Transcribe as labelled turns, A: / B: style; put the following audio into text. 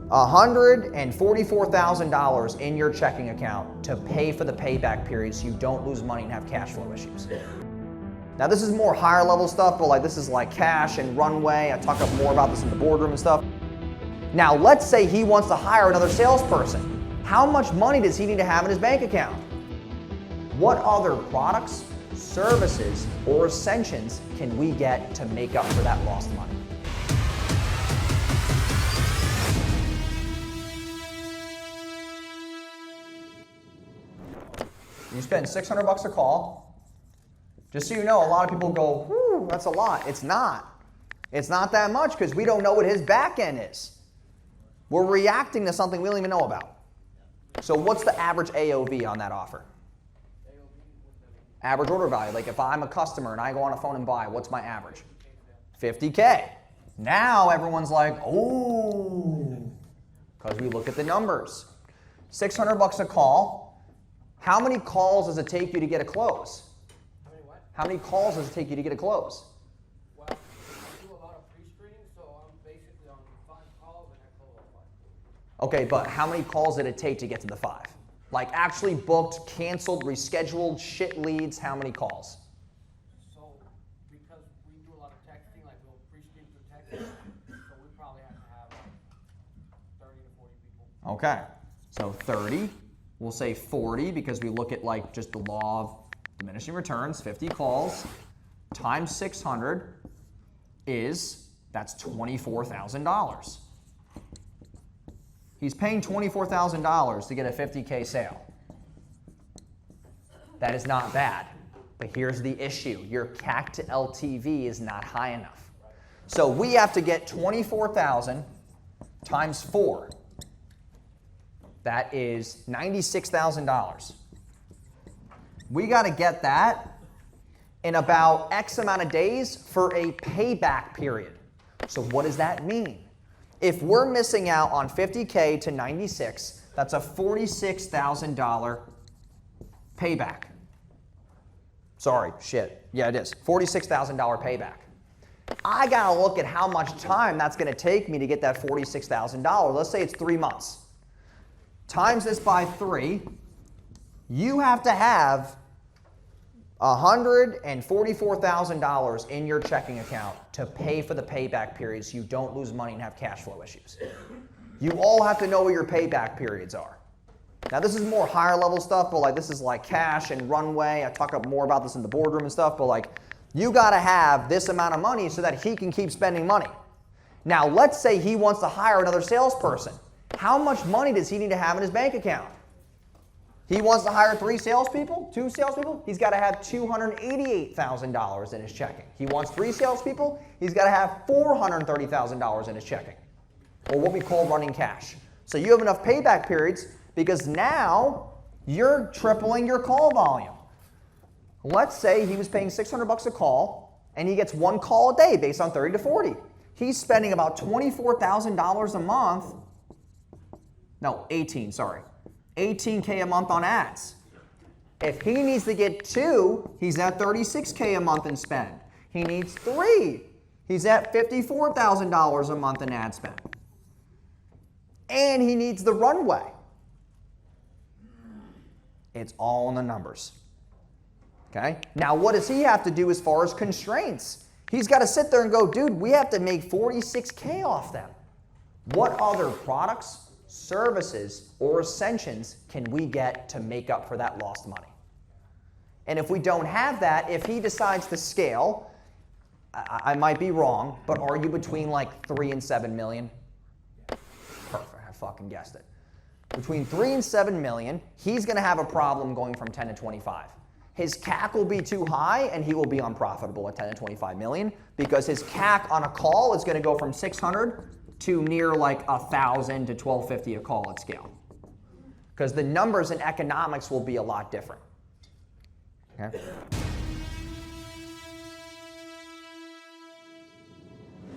A: $144,000 in your checking account to pay for the payback period so you don't lose money and have cash flow issues. Now this is more higher level stuff, but like this is like cash and runway. I talk up more about this in the boardroom and stuff. Now let's say he wants to hire another salesperson. How much money does he need to have in his bank account? What other products, services, or ascensions can we get to make up for that lost money? You spend $600 a call. Just so you know, a lot of people go, whew, that's a lot. It's not. It's not that much because we don't know what his back end is. We're reacting to something we don't even know about. So what's the average AOV on that offer? Average order value. Like if I'm a customer and I go on a phone and buy, what's my average? 50K. Now everyone's like, oh, because we look at the numbers. $600 a call. How many calls does it take you to get a close?
B: How many what?
A: How many calls does it take you to get a close?
B: Well, I do a lot of pre-screening, so I'm basically on 5 calls and I close on 5.
A: Okay, but how many calls did it take to get to the 5? Like actually booked, canceled, rescheduled, shit leads, how many calls?
B: So, because we do a lot of texting, like we'll pre-screen through texting, so we probably have to have like 30 to 40 people.
A: Okay, so 30. We'll say 40 because we look at like just the law of diminishing returns. 50 calls times 600 that's $24,000. He's paying $24,000 to get a 50K sale. That is not bad, but here's the issue. Your CAC to LTV is not high enough. So we have to get 24,000 times 4. That is $96,000. We got to get that in about X amount of days for a payback period. So what does that mean? If we're missing out on 50K to 96, that's a $46,000 payback. Sorry, shit. Yeah, it is. $46,000 payback. I got to look at how much time that's going to take me to get that $46,000. Let's say it's 3 months. Times this by 3, you have to have $144,000 in your checking account to pay for the payback period so you don't lose money and have cash flow issues. You all have to know what your payback periods are. Now this is more higher level stuff, but like this is like cash and runway. I talk up more about this in the boardroom and stuff, but like you got to have this amount of money so that he can keep spending money. Now let's say he wants to hire another salesperson. How much money does he need to have in his bank account? He wants to hire 3 salespeople, 2 salespeople. He's got to have $288,000 in his checking. He wants 3 salespeople. He's got to have $430,000 in his checking, or what we call running cash. So you have enough payback periods because now you're tripling your call volume. Let's say he was paying $600 a call, and he gets 1 call a day based on 30 to 40. He's spending about $24,000 a month. No, 18, sorry. $18K a month on ads. If he needs to get 2, he's at $36K a month in spend. He needs 3. He's at $54,000 a month in ad spend. And he needs the runway. It's all in the numbers. Okay? Now what does he have to do as far as constraints? He's got to sit there and go, dude, we have to make $46K off them. What other products, services, or ascensions can we get to make up for that lost money? And if we don't have that, if he decides to scale, I might be wrong, but argue between like 3 and 7 million. Perfect, I fucking guessed it. Between 3 and 7 million, he's going to have a problem going from 10 to 25. His CAC will be too high and he will be unprofitable at 10 to 25 million because his CAC on a call is going to go from 600 to near like 1,000 to 1,250 a call at scale. Because the numbers and economics will be a lot different. Okay?